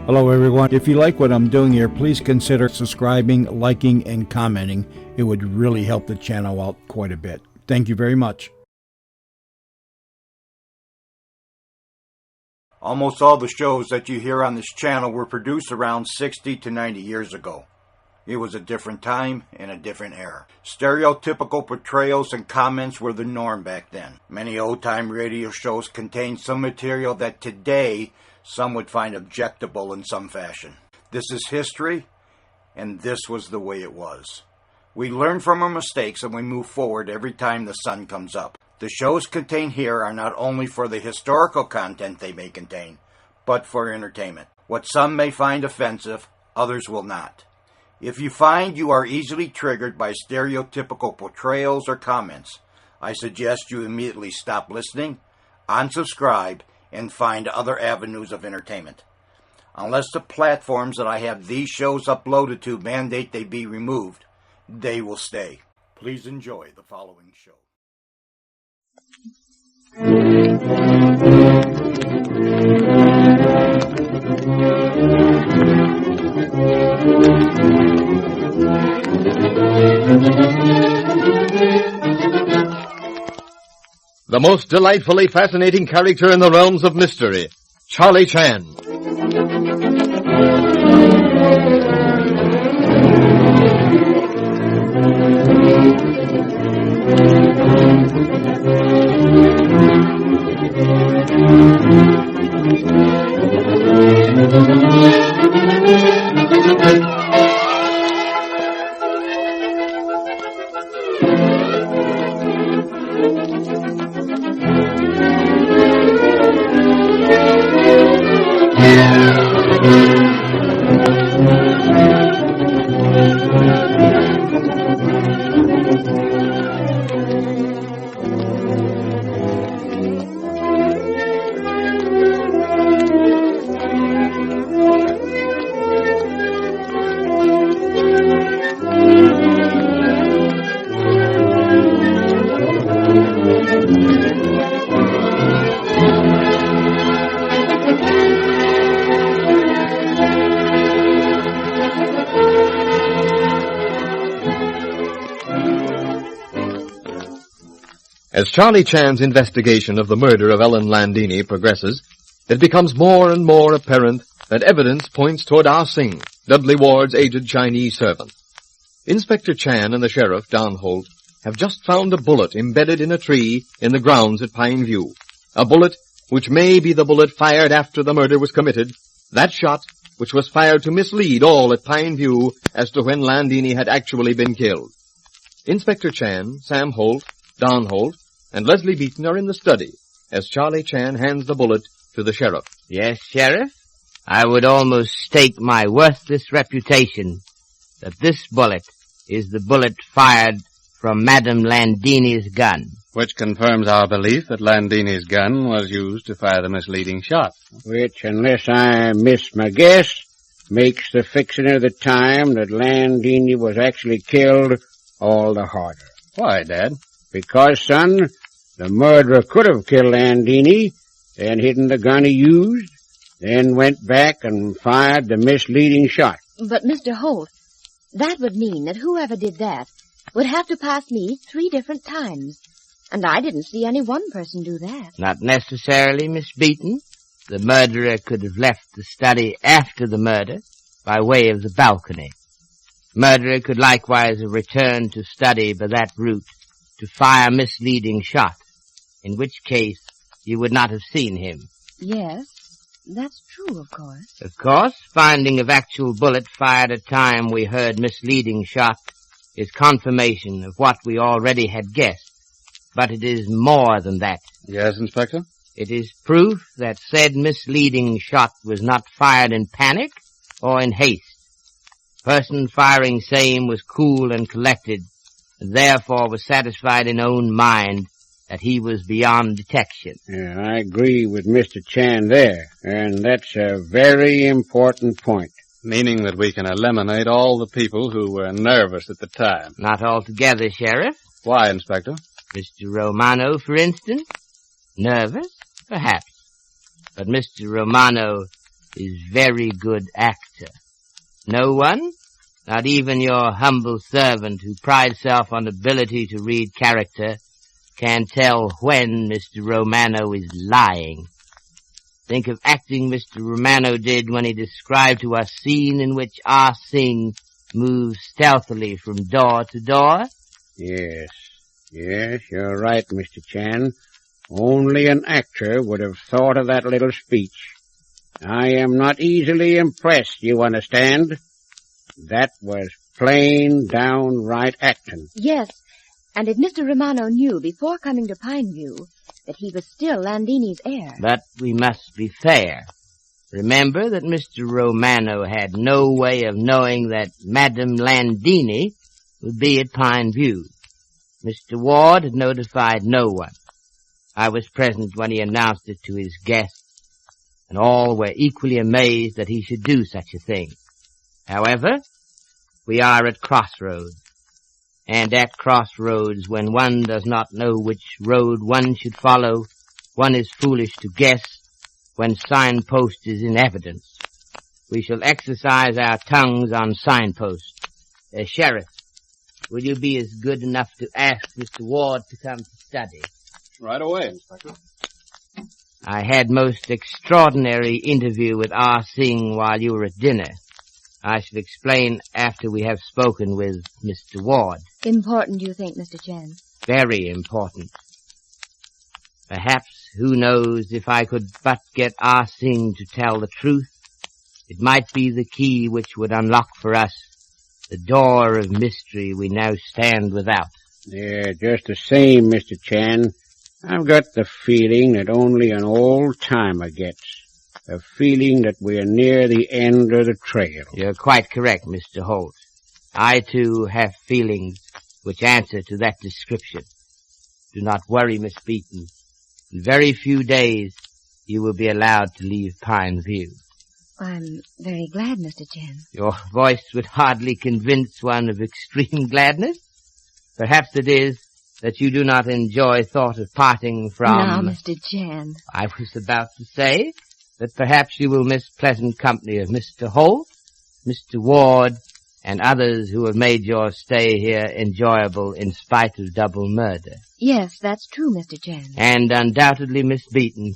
Hello everyone. If you like what I'm doing here, please consider subscribing, liking, and commenting. It would really help the channel out quite a bit. Thank you very much. Almost all the shows that you hear on this channel were produced around 60 to 90 years ago. It was a different time and a different era. Stereotypical portrayals and comments were the norm back then. Many old-time radio shows contained some material that today some would find objectable in some fashion. This is history, and this was the way it was. We learn from our mistakes and we move forward every time the sun comes up. The shows contained here are not only for the historical content they may contain, but for entertainment. What some may find offensive, others will not. If you find you are easily triggered by stereotypical portrayals or comments, I suggest you immediately stop listening, unsubscribe, and find other avenues of entertainment. Unless the platforms that I have these shows uploaded to mandate they be removed, they will stay. Please enjoy the following show. The most delightfully fascinating character in the realms of mystery, Charlie Chan. As Charlie Chan's investigation of the murder of Ellen Landini progresses, it becomes more and more apparent that evidence points toward Ah Sing, Dudley Ward's aged Chinese servant. Inspector Chan and the sheriff, Don Holt, have just found a bullet embedded in a tree in the grounds at Pine View. A bullet which may be the bullet fired after the murder was committed, that shot which was fired to mislead all at Pine View as to when Landini had actually been killed. Inspector Chan, Sam Holt, Don Holt, and Leslie Beaton are in the study as Charlie Chan hands the bullet to the sheriff. Yes, Sheriff, I would almost stake my worthless reputation that this bullet is the bullet fired from Madame Landini's gun. Which confirms our belief that Landini's gun was used to fire the misleading shot. Which, unless I miss my guess, makes the fixing of the time that Landini was actually killed all the harder. Why, Dad? Because, son, the murderer could have killed Landini, then hidden the gun he used, then went back and fired the misleading shot. But, Mr. Holt, that would mean that whoever did that would have to pass me 3 different times. And I didn't see any one person do that. Not necessarily, Miss Beaton. The murderer could have left the study after the murder by way of the balcony. Murderer could likewise have returned to study by that route to fire misleading shot, in which case you would not have seen him. Yes, that's true, of course. Of course, finding of actual bullet fired at time we heard misleading shot is confirmation of what we already had guessed. But it is more than that. Yes, Inspector? It is proof that said misleading shot was not fired in panic or in haste. Person firing same was cool and collected, and therefore was satisfied in own mind that he was beyond detection. Yeah, I agree with Mr. Chan there, and that's a very important point. Meaning that we can eliminate all the people who were nervous at the time. Not altogether, Sheriff. Why, Inspector? Mr. Romano, for instance? Nervous? Perhaps. But Mr. Romano is very good actor. No one, not even your humble servant who prides self on ability to read character, can tell when Mr. Romano is lying. Think of acting Mr. Romano did when he described to us scene in which Ah Sing moves stealthily from door to door. Yes, you're right, Mr. Chan. Only an actor would have thought of that little speech. I am not easily impressed, you understand? That was plain, downright acting. Yes, and if Mr. Romano knew before coming to Pineview that he was still Landini's heir... But we must be fair. Remember that Mr. Romano had no way of knowing that Madame Landini would be at Pineview. Mr. Ward had notified no one. I was present when he announced it to his guests, and all were equally amazed that he should do such a thing. However, we are at crossroads, and at crossroads, when one does not know which road one should follow, one is foolish to guess when signpost is in evidence. We shall exercise our tongues on signposts. Sheriff, will you be as good enough to ask Mr. Ward to come to study? Right away, Inspector. I had most extraordinary interview with Ah Sing while you were at dinner. I shall explain after we have spoken with Mr. Ward. Important, you think, Mr. Chan? Very important. Perhaps, who knows, if I could but get Ah Sing to tell the truth, it might be the key which would unlock for us the door of mystery we now stand without. Yeah, just the same, Mr. Chan. I've got the feeling that only an old-timer gets. A feeling that we're near the end of the trail. You're quite correct, Mr. Holt. I, too, have feelings which answer to that description. Do not worry, Miss Beaton. In very few days, you will be allowed to leave Pineview. I'm very glad, Mr. Chan. Your voice would hardly convince one of extreme gladness. Perhaps it is that you do not enjoy thought of parting from... Now, Mr. Chan. I was about to say that perhaps you will miss pleasant company of Mr. Holt, Mr. Ward, and others who have made your stay here enjoyable in spite of double murder. Yes, that's true, Mr. Chan. And undoubtedly, Miss Beaton,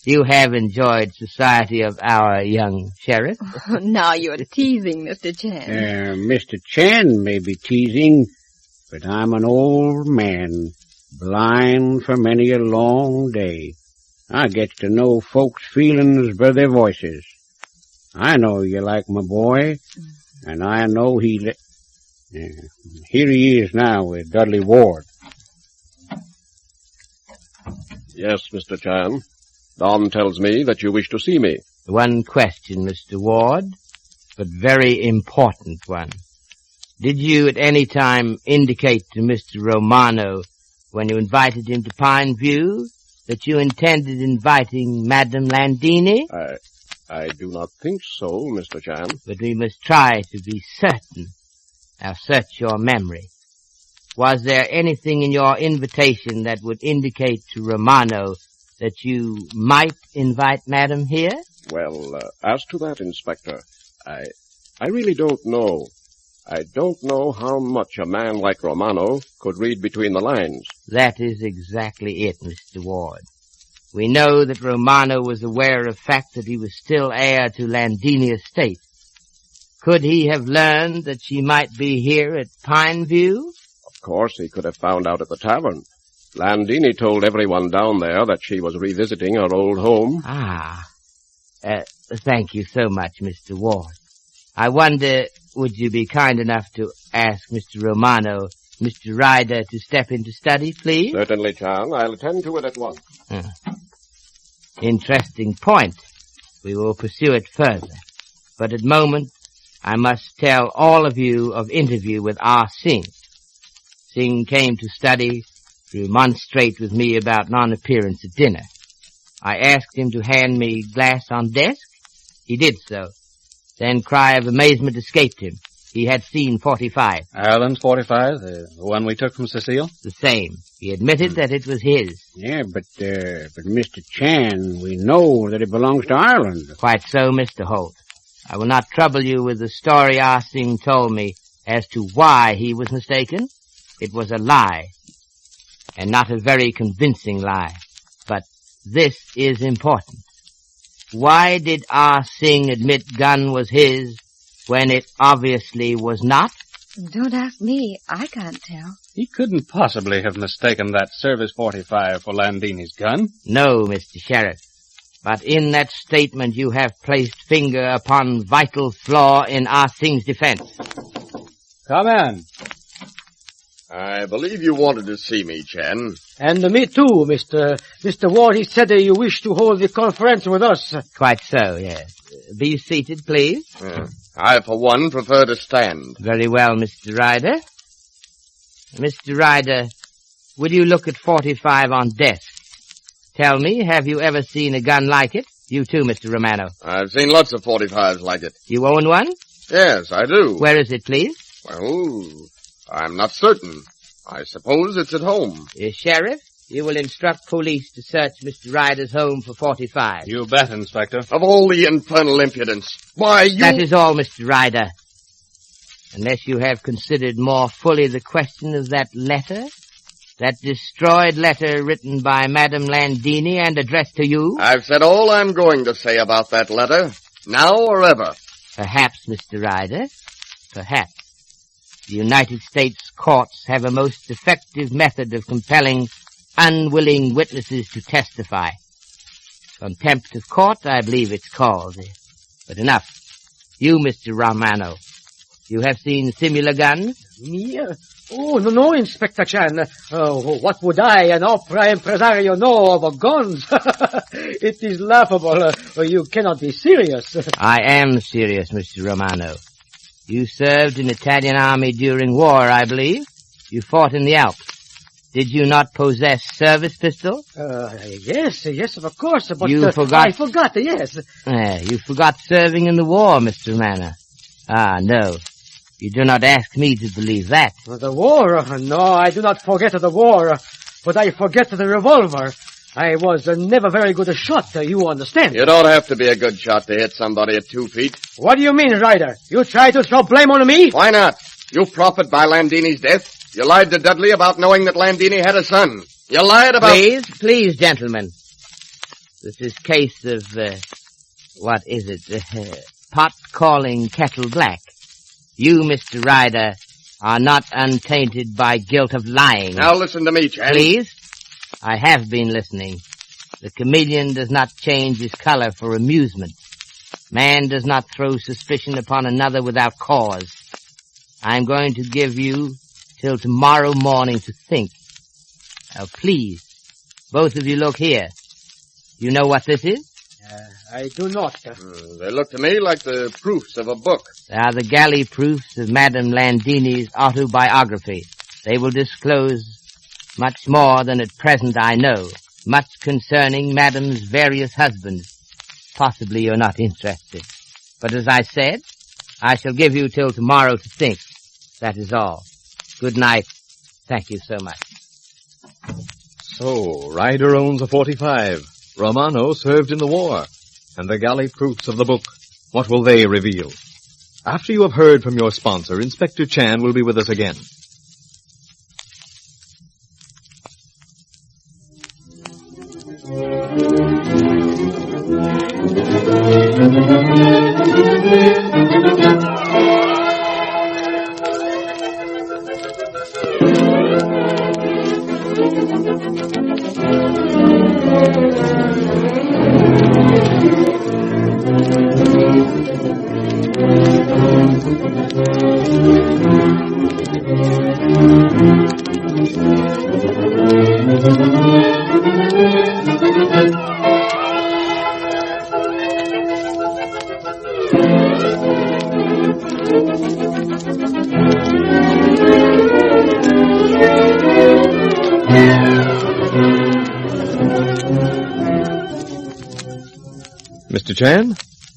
you have enjoyed society of our young sheriff. Oh, now you're teasing, Mr. Chan. Mr. Chan may be teasing, but I'm an old man, blind for many a long day. I get to know folks' feelings by their voices. I know you like my boy, and I know here he is now with Dudley Ward. Yes, Mr. Chan. Don tells me that you wish to see me. One question, Mr. Ward, but very important one. Did you at any time indicate to Mr. Romano, when you invited him to Pineview, that you intended inviting Madame Landini? I do not think so, Mr. Chan. But we must try to be certain. Now search your memory. Was there anything in your invitation that would indicate to Romano that you might invite Madame here? Well, as to that, Inspector, I really don't know. I don't know how much a man like Romano could read between the lines. That is exactly it, Mr. Ward. We know that Romano was aware of the fact that he was still heir to Landini estate. Could he have learned that she might be here at Pineview? Of course, he could have found out at the tavern. Landini told everyone down there that she was revisiting her old home. Thank you so much, Mr. Ward. I wonder, would you be kind enough to ask Mr. Romano, Mr. Ryder, to step into study, please? Certainly, Chan. I'll attend to it at once. Interesting point. We will pursue it further. But at the moment, I must tell all of you of interview with Ah Sing. Sing came to study to remonstrate with me about non-appearance at dinner. I asked him to hand me glass on desk. He did so. Then cry of amazement escaped him. he had seen 45. Ireland's 45, the one we took from Cecile? The same. He admitted that it was his. Yeah, but Mr. Chan, we know that it belongs to Ireland. Quite so, Mr. Holt. I will not trouble you with the story Ah Sing told me as to why he was mistaken. It was a lie, and not a very convincing lie. But this is important. Why did Ah Sing admit gun was his when it obviously was not? Don't ask me. I can't tell. He couldn't possibly have mistaken that Service 45 for Landini's gun. No, Mr. Sheriff. But in that statement you have placed finger upon vital flaw in Ah Sing's defense. Come in. I believe you wanted to see me, Chan. And me too, Mr. Ward. He said you wish to hold the conference with us. Quite so, yes. Be seated, please. I, for one, prefer to stand. Very well, Mr. Ryder. Mr. Ryder, will you look at 45 on desk? Tell me, have you ever seen a gun like it? You too, Mr. Romano. I've seen lots of 45s like it. You own one? Yes, I do. Where is it, please? Well, I'm not certain. I suppose it's at home. Sheriff, you will instruct police to search Mr. Ryder's home for 45. You bet, Inspector. Of all the infernal impudence. Why, you... That is all, Mr. Ryder. Unless you have considered more fully the question of that letter, that destroyed letter written by Madame Landini and addressed to you. I've said all I'm going to say about that letter, now or ever. Perhaps, Mr. Ryder, perhaps. The United States courts have a most effective method of compelling unwilling witnesses to testify. Contempt of court, I believe it's called. But enough. You, Mr. Romano, you have seen similar guns? Me? Oh, no, Inspector Chan. What would I, an opera impresario, know of guns? It is laughable. You cannot be serious. I am serious, Mr. Romano. You served in the Italian army during war, I believe. You fought in the Alps. Did you not possess service pistol? Yes, of course. But you forgot. I forgot, yes. You forgot serving in the war, Mr. Romano. Ah, no. You do not ask me to believe that. The war? No, I do not forget the war. But I forget the revolver. I was never very good a shot, you understand? You don't have to be a good shot to hit somebody at 2 feet. What do you mean, Ryder? You try to throw blame on me? Why not? You profit by Landini's death. You lied to Dudley about knowing that Landini had a son. You lied about... Please, gentlemen. This is case of, what is it? Pot calling kettle black. You, Mr. Ryder, are not untainted by guilt of lying. Now listen to me, Chan. Please? I have been listening. The chameleon does not change his color for amusement. Man does not throw suspicion upon another without cause. I'm going to give you till tomorrow morning to think. Now, please, both of you look here. You know what this is? I do not. They look to me like the proofs of a book. They are the galley proofs of Madame Landini's autobiography. They will disclose much more than at present I know, much concerning Madame's various husbands. Possibly you're not interested. But as I said, I shall give you till tomorrow to think. That is all. Good night. Thank you so much. So, Ryder owns a 45. Romano served in the war. And the galley proofs of the book, what will they reveal? After you have heard from your sponsor, Inspector Chan will be with us again. Mr. Chan,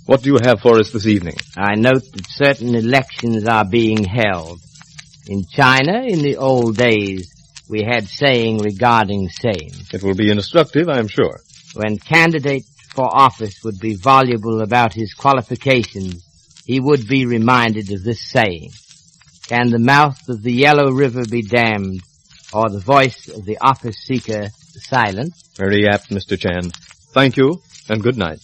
What do you have for us this evening? I note that certain elections are being held. In China, in the old days, we had saying regarding same. It will be instructive, I am sure. When candidate for office would be voluble about his qualifications, he would be reminded of this saying. Can the mouth of the Yellow River be damned, or the voice of the office seeker silent? Very apt, Mr. Chan. Thank you, and good night.